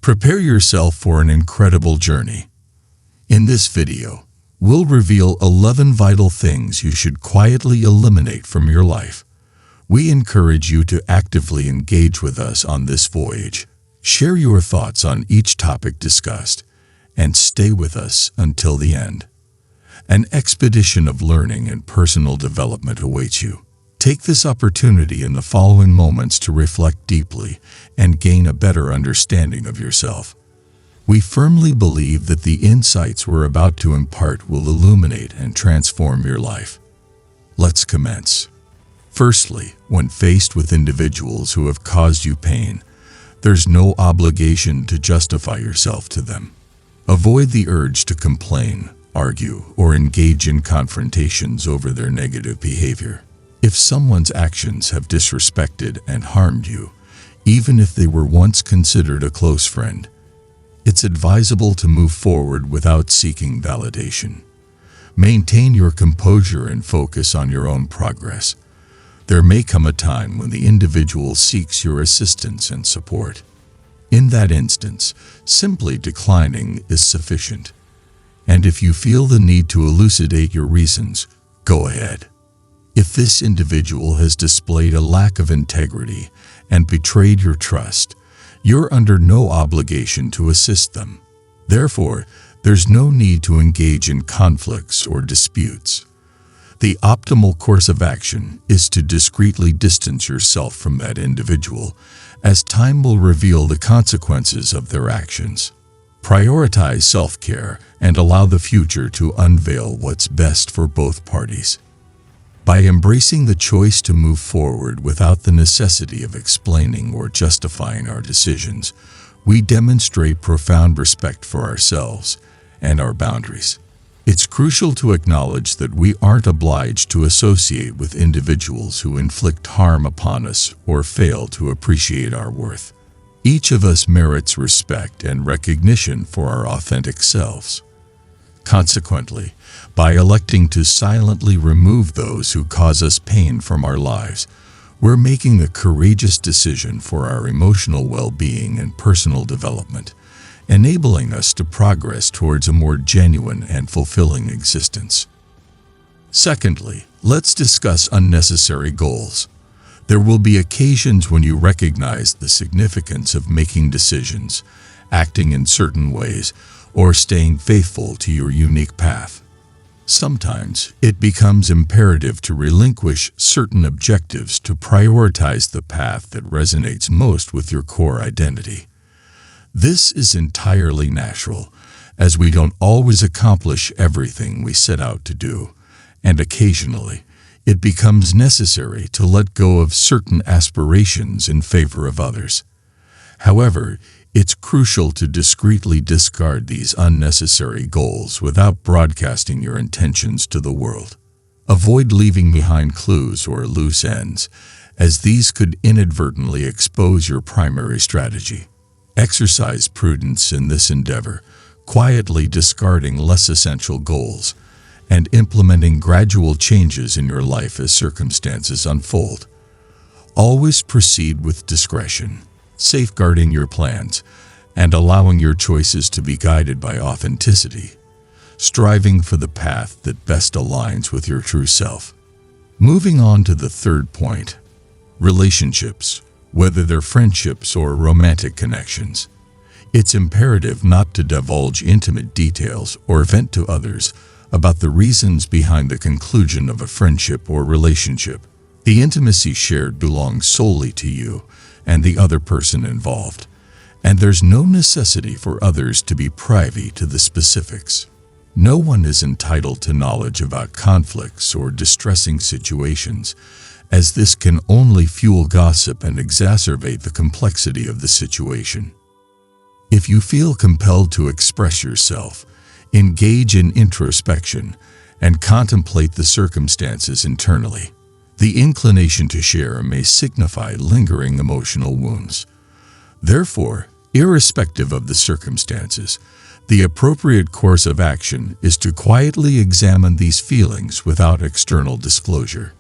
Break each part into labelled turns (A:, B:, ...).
A: Prepare yourself for an incredible journey. In this video, we'll reveal 11 vital things you should quietly eliminate from your life. We encourage you to actively engage with us on this voyage. Share your thoughts on each topic discussed, and stay with us until the end. An expedition of learning and personal development awaits you. Take this opportunity in the following moments to reflect deeply and gain a better understanding of yourself. We firmly believe that the insights we're about to impart will illuminate and transform your life. Let's commence. Firstly, when faced with individuals who have caused you pain, there's no obligation to justify yourself to them. Avoid the urge to complain, argue, or engage in confrontations over their negative behavior. If someone's actions have disrespected and harmed you, even if they were once considered a close friend, it's advisable to move forward without seeking validation. Maintain your composure and focus on your own progress. There may come a time when the individual seeks your assistance and support. In that instance, simply declining is sufficient. And if you feel the need to elucidate your reasons, go ahead. If this individual has displayed a lack of integrity and betrayed your trust, you're under no obligation to assist them. Therefore, there's no need to engage in conflicts or disputes. The optimal course of action is to discreetly distance yourself from that individual, as time will reveal the consequences of their actions. Prioritize self-care and allow the future to unveil what's best for both parties. By embracing the choice to move forward without the necessity of explaining or justifying our decisions, we demonstrate profound respect for ourselves and our boundaries. It's crucial to acknowledge that we aren't obliged to associate with individuals who inflict harm upon us or fail to appreciate our worth. Each of us merits respect and recognition for our authentic selves. Consequently, by electing to silently remove those who cause us pain from our lives, we're making a courageous decision for our emotional well-being and personal development, enabling us to progress towards a more genuine and fulfilling existence. Secondly, let's discuss unnecessary goals. There will be occasions when you recognize the significance of making decisions, acting in certain ways, or staying faithful to your unique path. Sometimes it becomes imperative to relinquish certain objectives to prioritize the path that resonates most with your core identity. This is entirely natural, as we don't always accomplish everything we set out to do, and occasionally it becomes necessary to let go of certain aspirations in favor of others. However, it's crucial to discreetly discard these unnecessary goals without broadcasting your intentions to the world. Avoid leaving behind clues or loose ends, as these could inadvertently expose your primary strategy. Exercise prudence in this endeavor, quietly discarding less essential goals and implementing gradual changes in your life as circumstances unfold. Always proceed with discretion, safeguarding your plans and allowing your choices to be guided by authenticity, striving for the path that best aligns with your true self. Moving on to the third point, relationships, whether they're friendships or romantic connections. It's imperative not to divulge intimate details or vent to others about the reasons behind the conclusion of a friendship or relationship. The intimacy shared belongs solely to you and the other person involved, and there's no necessity for others to be privy to the specifics. No one is entitled to knowledge about conflicts or distressing situations, as this can only fuel gossip and exacerbate the complexity of the situation. If you feel compelled to express yourself, engage in introspection and contemplate the circumstances internally. The inclination to share may signify lingering emotional wounds. Therefore, irrespective of the circumstances, the appropriate course of action is to quietly examine these feelings without external disclosure.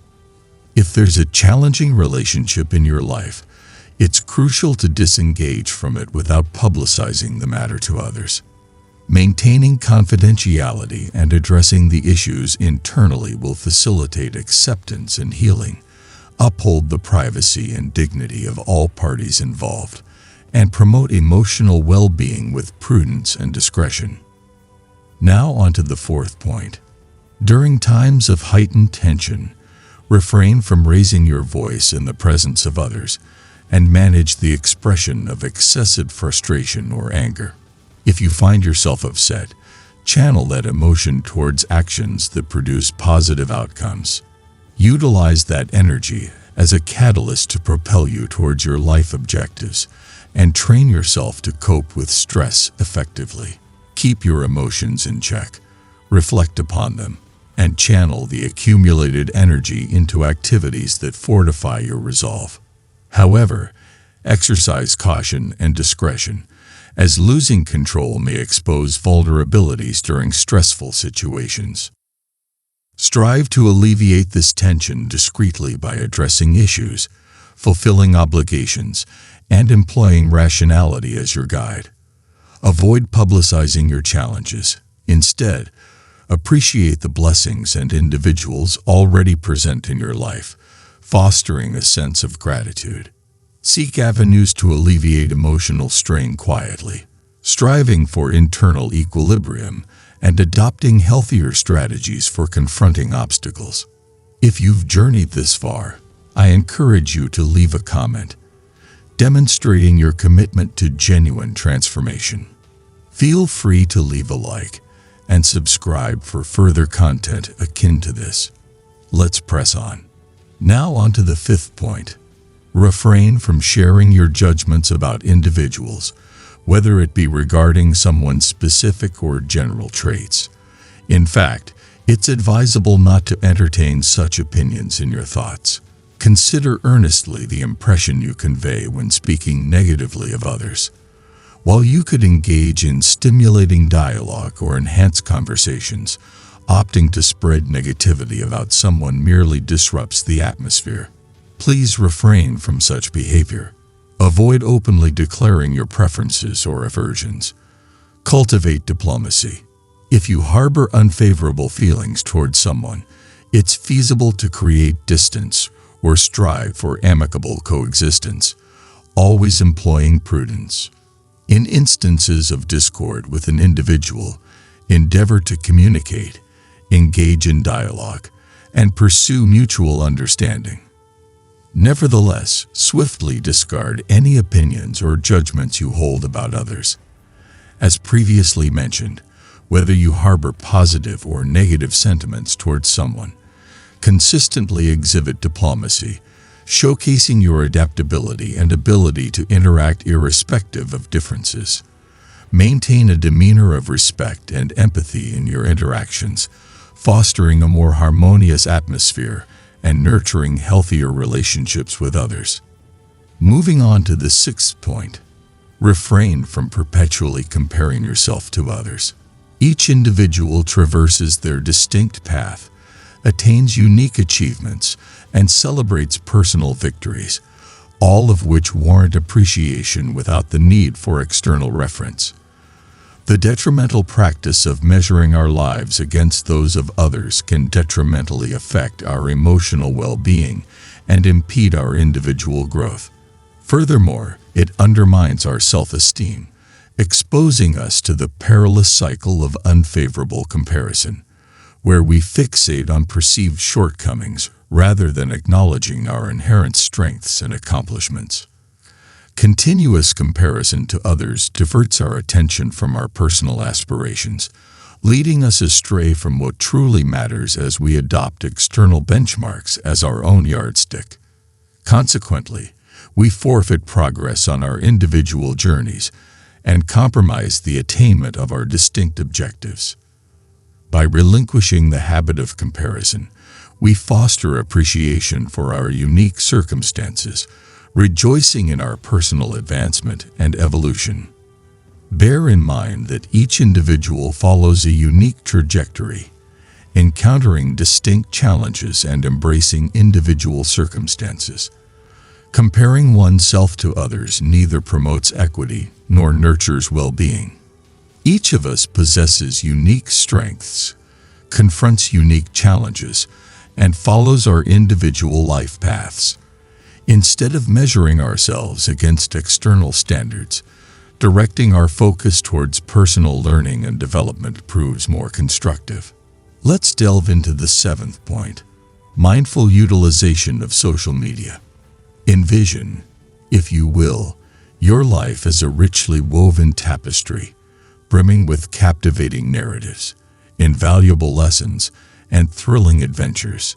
A: If there's a challenging relationship in your life, It's crucial to disengage from it without publicizing the matter to others. Maintaining confidentiality and addressing the issues internally will facilitate acceptance and healing, uphold the privacy and dignity of all parties involved, and promote emotional well-being with prudence and discretion. Now on to the fourth point. During times of heightened tension, refrain from raising your voice in the presence of others and manage the expression of excessive frustration or anger. If you find yourself upset, channel that emotion towards actions that produce positive outcomes. Utilize that energy as a catalyst to propel you towards your life objectives and train yourself to cope with stress effectively. Keep your emotions in check, reflect upon them, and channel the accumulated energy into activities that fortify your resolve. However, exercise caution and discretion, as losing control may expose vulnerabilities during stressful situations. Strive to alleviate this tension discreetly by addressing issues, fulfilling obligations, and employing rationality as your guide. Avoid publicizing your challenges. Instead, appreciate the blessings and individuals already present in your life, fostering a sense of gratitude. Seek avenues to alleviate emotional strain quietly, striving for internal equilibrium and adopting healthier strategies for confronting obstacles. If you've journeyed this far, I encourage you to leave a comment, demonstrating your commitment to genuine transformation. Feel free to leave a like and subscribe for further content akin to this. Let's press on. Now on to the fifth point. Refrain from sharing your judgments about individuals, whether it be regarding someone's specific or general traits. In fact, it's advisable not to entertain such opinions in your thoughts. Consider earnestly the impression you convey when speaking negatively of others. While you could engage in stimulating dialogue or enhance conversations, opting to spread negativity about someone merely disrupts the atmosphere. Please refrain from such behavior. Avoid openly declaring your preferences or aversions. Cultivate diplomacy. If you harbor unfavorable feelings towards someone, it's feasible to create distance or strive for amicable coexistence, always employing prudence. In instances of discord with an individual, endeavor to communicate, engage in dialogue, and pursue mutual understanding. Nevertheless, swiftly discard any opinions or judgments you hold about others. As previously mentioned, whether you harbor positive or negative sentiments towards someone, consistently exhibit diplomacy, showcasing your adaptability and ability to interact irrespective of differences. Maintain a demeanor of respect and empathy in your interactions, fostering a more harmonious atmosphere and nurturing healthier relationships with others. Moving on to the sixth point. Refrain from perpetually comparing yourself to others. Each individual traverses their distinct path, attains unique achievements, and celebrates personal victories, all of which warrant appreciation without the need for external reference. The detrimental practice of measuring our lives against those of others can detrimentally affect our emotional well-being and impede our individual growth. Furthermore, it undermines our self-esteem, exposing us to the perilous cycle of unfavorable comparison, where we fixate on perceived shortcomings rather than acknowledging our inherent strengths and accomplishments. Continuous comparison to others diverts our attention from our personal aspirations, leading us astray from what truly matters as we adopt external benchmarks as our own yardstick. Consequently, we forfeit progress on our individual journeys and compromise the attainment of our distinct objectives. By relinquishing the habit of comparison, we foster appreciation for our unique circumstances, rejoicing in our personal advancement and evolution. Bear in mind that each individual follows a unique trajectory, encountering distinct challenges and embracing individual circumstances. Comparing oneself to others neither promotes equity nor nurtures well-being. Each of us possesses unique strengths, confronts unique challenges, and follows our individual life paths. Instead of measuring ourselves against external standards, directing our focus towards personal learning and development proves more constructive. Let's delve into the seventh point: mindful utilization of social media. Envision, if you will, your life as a richly woven tapestry, brimming with captivating narratives, invaluable lessons, and thrilling adventures.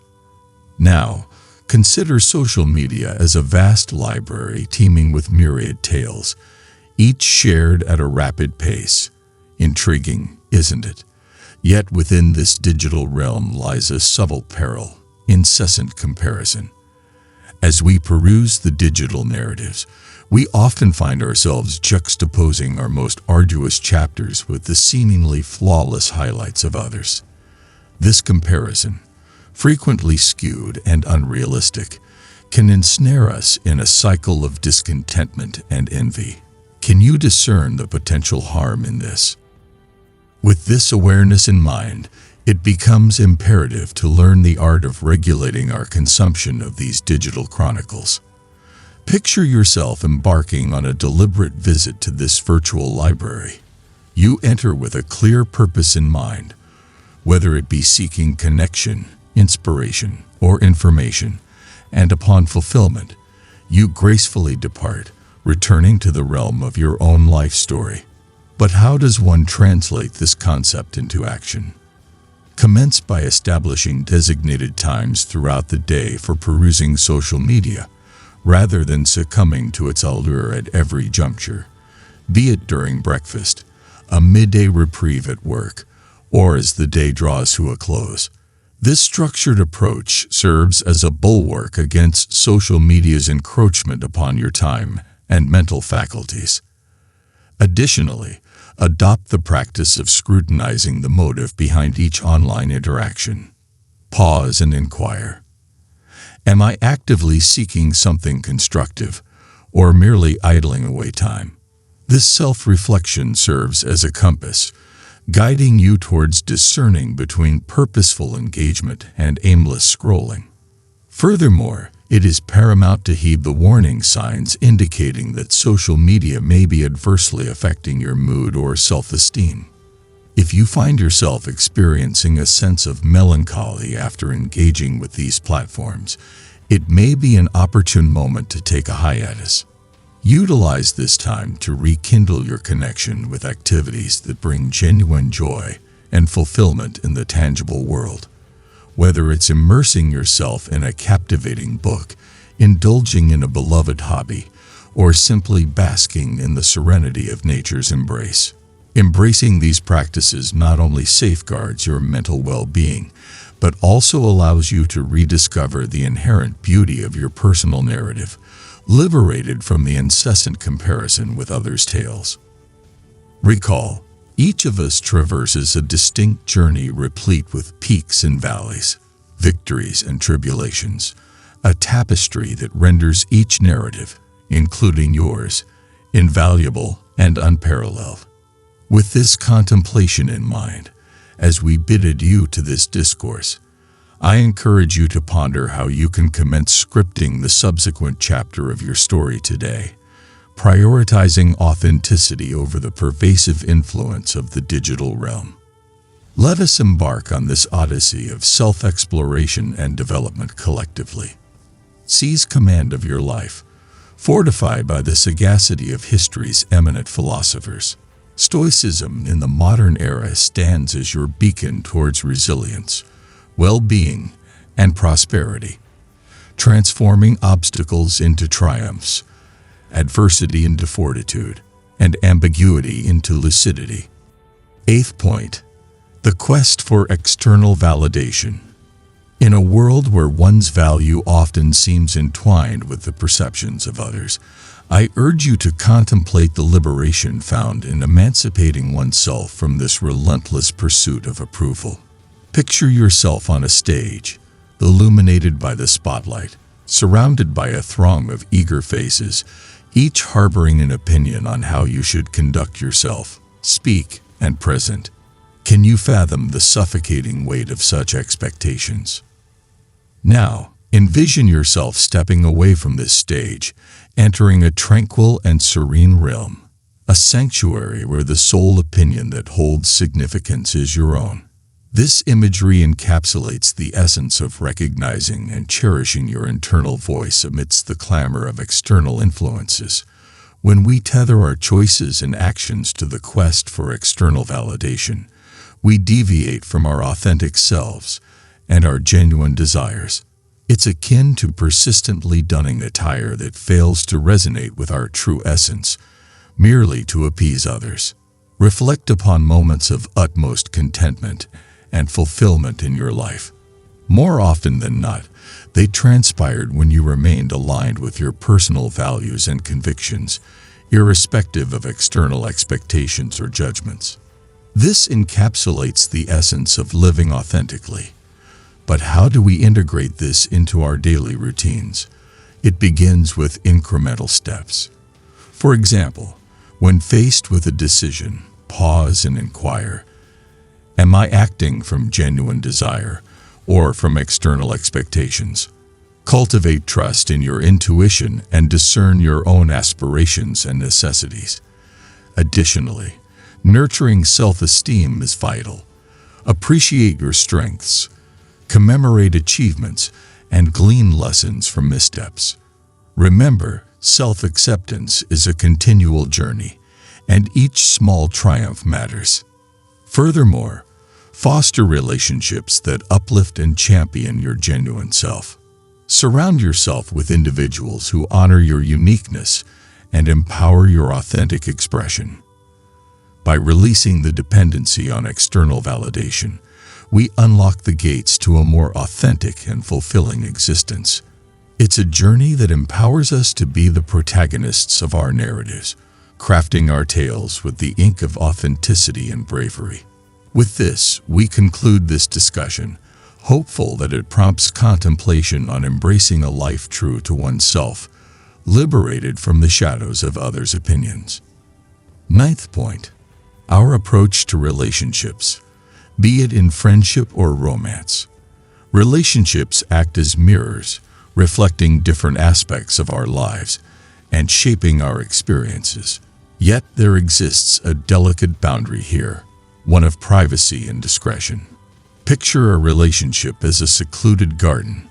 A: Now, consider social media as a vast library teeming with myriad tales, each shared at a rapid pace. Intriguing, isn't it? Yet within this digital realm lies a subtle peril: incessant comparison. As we peruse the digital narratives, we often find ourselves juxtaposing our most arduous chapters with the seemingly flawless highlights of others. This comparison, frequently skewed and unrealistic, can ensnare us in a cycle of discontentment and envy. Can you discern the potential harm in this? With this awareness in mind, it becomes imperative to learn the art of regulating our consumption of these digital chronicles. Picture yourself embarking on a deliberate visit to this virtual library. You enter with a clear purpose in mind, whether it be seeking connection, inspiration, or information, and upon fulfillment, you gracefully depart, returning to the realm of your own life story. But how does one translate this concept into action? Commence by establishing designated times throughout the day for perusing social media, rather than succumbing to its allure at every juncture, be it during breakfast, a midday reprieve at work, or as the day draws to a close. This structured approach serves as a bulwark against social media's encroachment upon your time and mental faculties. Additionally, adopt the practice of scrutinizing the motive behind each online interaction. Pause and inquire. Am I actively seeking something constructive, or merely idling away time? This self-reflection serves as a compass, guiding you towards discerning between purposeful engagement and aimless scrolling. Furthermore, it is paramount to heed the warning signs indicating that social media may be adversely affecting your mood or self-esteem. If you find yourself experiencing a sense of melancholy after engaging with these platforms, it may be an opportune moment to take a hiatus. Utilize this time to rekindle your connection with activities that bring genuine joy and fulfillment in the tangible world. Whether it's immersing yourself in a captivating book, indulging in a beloved hobby, or simply basking in the serenity of nature's embrace. Embracing these practices not only safeguards your mental well-being, but also allows you to rediscover the inherent beauty of your personal narrative, liberated from the incessant comparison with others' tales. Recall, each of us traverses a distinct journey replete with peaks and valleys, victories and tribulations, a tapestry that renders each narrative, including yours, invaluable and unparalleled. With this contemplation in mind, as we bid adieu to this discourse, I encourage you to ponder how you can commence scripting the subsequent chapter of your story today, prioritizing authenticity over the pervasive influence of the digital realm. Let us embark on this odyssey of self-exploration and development collectively. Seize command of your life, fortified by the sagacity of history's eminent philosophers. Stoicism in the modern era stands as your beacon towards resilience, well-being, and prosperity, transforming obstacles into triumphs, adversity into fortitude, and ambiguity into lucidity. Eighth point, the quest for external validation. In a world where one's value often seems entwined with the perceptions of others, I urge you to contemplate the liberation found in emancipating oneself from this relentless pursuit of approval. Picture yourself on a stage, illuminated by the spotlight, surrounded by a throng of eager faces, each harboring an opinion on how you should conduct yourself, speak, and present. Can you fathom the suffocating weight of such expectations? Now, envision yourself stepping away from this stage, entering a tranquil and serene realm, a sanctuary where the sole opinion that holds significance is your own. This imagery encapsulates the essence of recognizing and cherishing your internal voice amidst the clamor of external influences. When we tether our choices and actions to the quest for external validation, we deviate from our authentic selves and our genuine desires. It's akin to persistently donning attire that fails to resonate with our true essence, merely to appease others. Reflect upon moments of utmost contentment and fulfillment in your life. More often than not, they transpired when you remained aligned with your personal values and convictions, irrespective of external expectations or judgments. This encapsulates the essence of living authentically. But how do we integrate this into our daily routines? It begins with incremental steps. For example, when faced with a decision, pause and inquire, am I acting from genuine desire or from external expectations? Cultivate trust in your intuition and discern your own aspirations and necessities. Additionally, nurturing self-esteem is vital. Appreciate your strengths, commemorate achievements, and glean lessons from missteps. Remember, self-acceptance is a continual journey, and each small triumph matters. Furthermore, foster relationships that uplift and champion your genuine self. Surround yourself with individuals who honor your uniqueness and empower your authentic expression. By releasing the dependency on external validation, we unlock the gates to a more authentic and fulfilling existence. It's a journey that empowers us to be the protagonists of our narratives, crafting our tales with the ink of authenticity and bravery. With this, we conclude this discussion, hopeful that it prompts contemplation on embracing a life true to oneself, liberated from the shadows of others' opinions. Ninth point, our approach to relationships, be it in friendship or romance. Relationships act as mirrors, reflecting different aspects of our lives and shaping our experiences. Yet there exists a delicate boundary here, one of privacy and discretion. Picture a relationship as a secluded garden,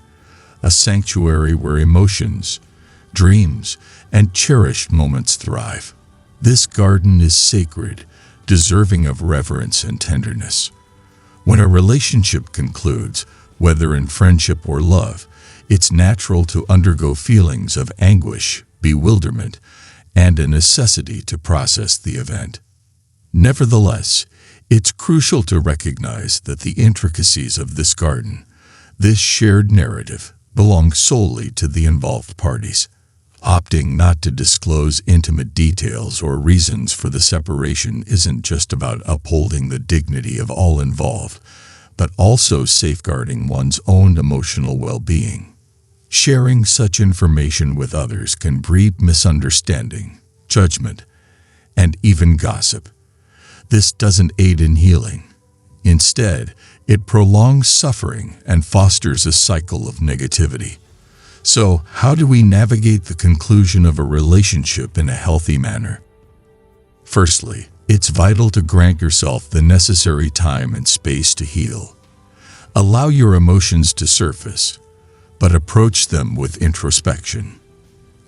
A: a sanctuary where emotions, dreams, and cherished moments thrive. This garden is sacred, deserving of reverence and tenderness. When a relationship concludes, whether in friendship or love, it's natural to undergo feelings of anguish, bewilderment, and a necessity to process the event. Nevertheless, it's crucial to recognize that the intricacies of this garden, this shared narrative, belong solely to the involved parties. Opting not to disclose intimate details or reasons for the separation isn't just about upholding the dignity of all involved, but also safeguarding one's own emotional well-being. Sharing such information with others can breed misunderstanding, judgment, and even gossip. This doesn't aid in healing. Instead, it prolongs suffering and fosters a cycle of negativity. So, how do we navigate the conclusion of a relationship in a healthy manner? Firstly, it's vital to grant yourself the necessary time and space to heal. Allow your emotions to surface, but approach them with introspection.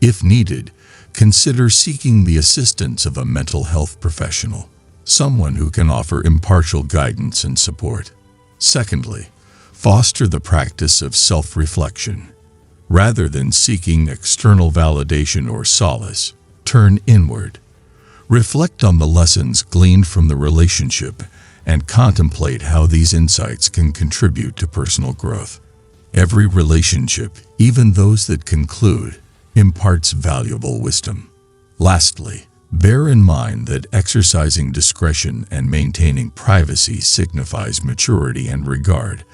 A: If needed, consider seeking the assistance of a mental health professional, someone who can offer impartial guidance and support. Secondly, foster the practice of self-reflection. Rather than seeking external validation or solace, turn inward. Reflect on the lessons gleaned from the relationship and contemplate how these insights can contribute to personal growth. Every relationship, even those that conclude, imparts valuable wisdom. Lastly, bear in mind that exercising discretion and maintaining privacy signifies maturity and regard,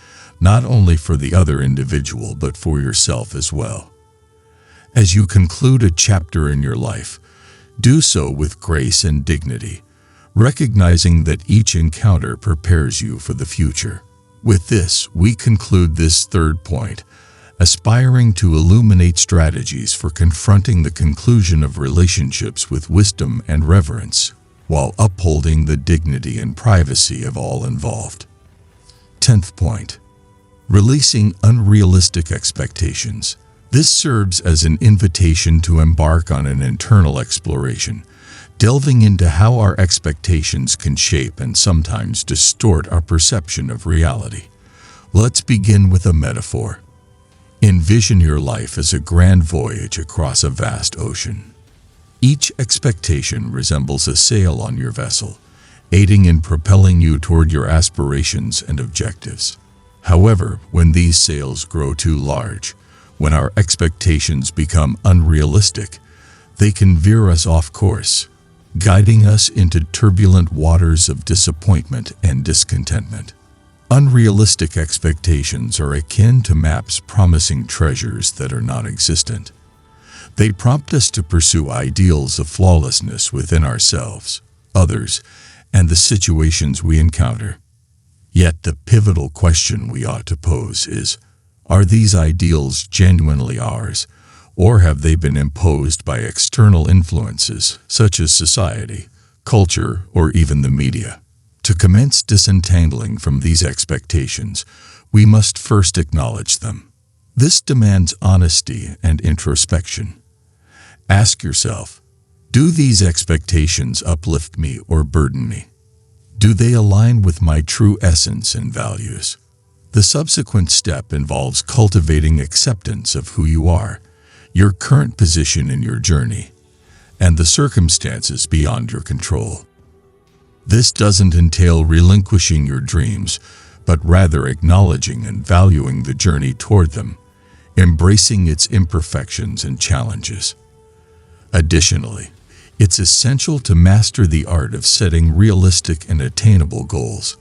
A: not only for the other individual but for yourself as well. As you conclude a chapter in your life, do so with grace and dignity, recognizing that each encounter prepares you for the future. With this, we conclude this third point, aspiring to illuminate strategies for confronting the conclusion of relationships with wisdom and reverence, while upholding the dignity and privacy of all involved. 10th point, releasing unrealistic expectations. This serves as an invitation to embark on an internal exploration, delving into how our expectations can shape and sometimes distort our perception of reality. Let's begin with a metaphor. Envision your life as a grand voyage across a vast ocean. Each expectation resembles a sail on your vessel, aiding in propelling you toward your aspirations and objectives. However, when these sails grow too large, when our expectations become unrealistic, they can veer us off course, guiding us into turbulent waters of disappointment and discontentment. Unrealistic expectations are akin to maps promising treasures that are non-existent. They prompt us to pursue ideals of flawlessness within ourselves, others, and the situations we encounter. Yet the pivotal question we ought to pose is, are these ideals genuinely ours, or have they been imposed by external influences such as society, culture, or even the media? To commence disentangling from these expectations, we must first acknowledge them. This demands honesty and introspection. Ask yourself, do these expectations uplift me or burden me? Do they align with my true essence and values? The subsequent step involves cultivating acceptance of who you are, your current position in your journey, and the circumstances beyond your control. This doesn't entail relinquishing your dreams, but rather acknowledging and valuing the journey toward them, embracing its imperfections and challenges. Additionally, it's essential to master the art of setting realistic and attainable goals.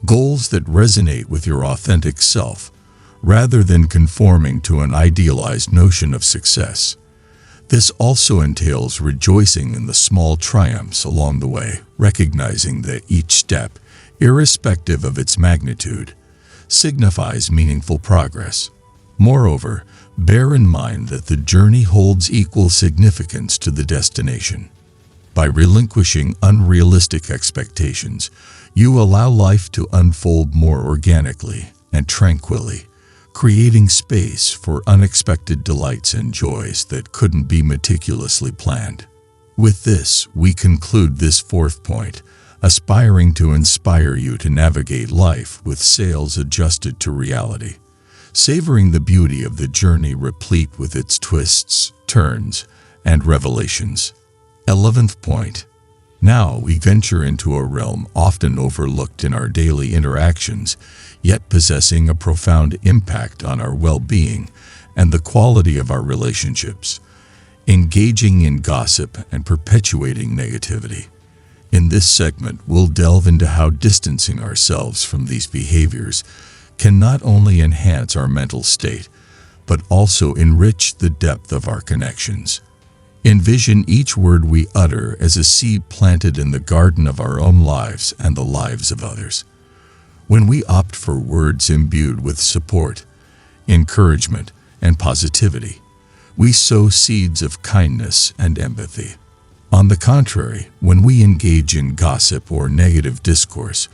A: Goals that resonate with your authentic self, rather than conforming to an idealized notion of success. This also entails rejoicing in the small triumphs along the way, recognizing that each step, irrespective of its magnitude, signifies meaningful progress. Moreover, bear in mind that the journey holds equal significance to the destination. By relinquishing unrealistic expectations, you allow life to unfold more organically and tranquilly, creating space for unexpected delights and joys that couldn't be meticulously planned. With this, we conclude this fourth point, aspiring to inspire you to navigate life with sails adjusted to reality, savoring the beauty of the journey replete with its twists, turns, and revelations. 11th point. Now we venture into a realm often overlooked in our daily interactions, yet possessing a profound impact on our well-being and the quality of our relationships, engaging in gossip and perpetuating negativity. In this segment, we'll delve into how distancing ourselves from these behaviors can not only enhance our mental state, but also enrich the depth of our connections. Envision each word we utter as a seed planted in the garden of our own lives and the lives of others. When we opt for words imbued with support, encouragement, and positivity, we sow seeds of kindness and empathy. On the contrary, when we engage in gossip or negative discourse,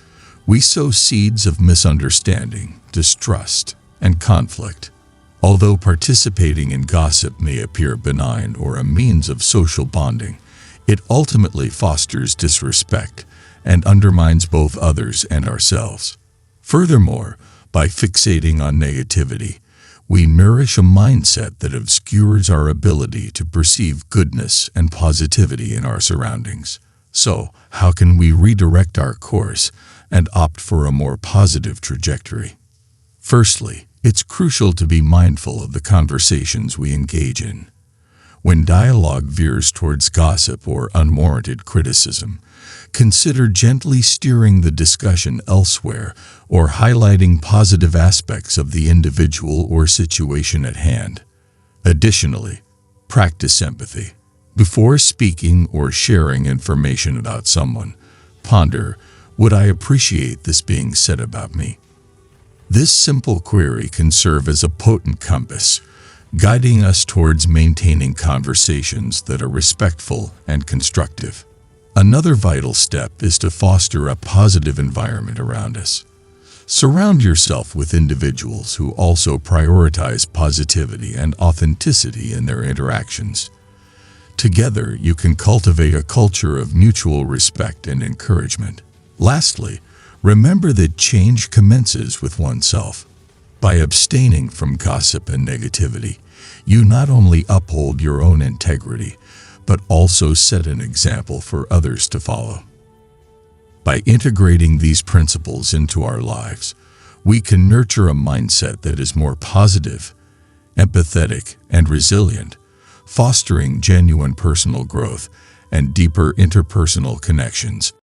A: we sow seeds of misunderstanding, distrust, and conflict. Although participating in gossip may appear benign or a means of social bonding, it ultimately fosters disrespect and undermines both others and ourselves. Furthermore, by fixating on negativity, we nourish a mindset that obscures our ability to perceive goodness and positivity in our surroundings. So, how can we redirect our course and opt for a more positive trajectory? Firstly, it's crucial to be mindful of the conversations we engage in. When dialogue veers towards gossip or unwarranted criticism, consider gently steering the discussion elsewhere or highlighting positive aspects of the individual or situation at hand. Additionally, Practice empathy. Before speaking or sharing information about someone, ponder, would I appreciate this being said about me? This simple query can serve as a potent compass, guiding us towards maintaining conversations that are respectful and constructive. Another vital step is to foster a positive environment around us. Surround yourself with individuals who also prioritize positivity and authenticity in their interactions. Together, you can cultivate a culture of mutual respect and encouragement. Lastly, remember that change commences with oneself. By abstaining from gossip and negativity, you not only uphold your own integrity, but also set an example for others to follow. By integrating these principles into our lives, we can nurture a mindset that is more positive, empathetic, and resilient, fostering genuine personal growth and deeper interpersonal connections.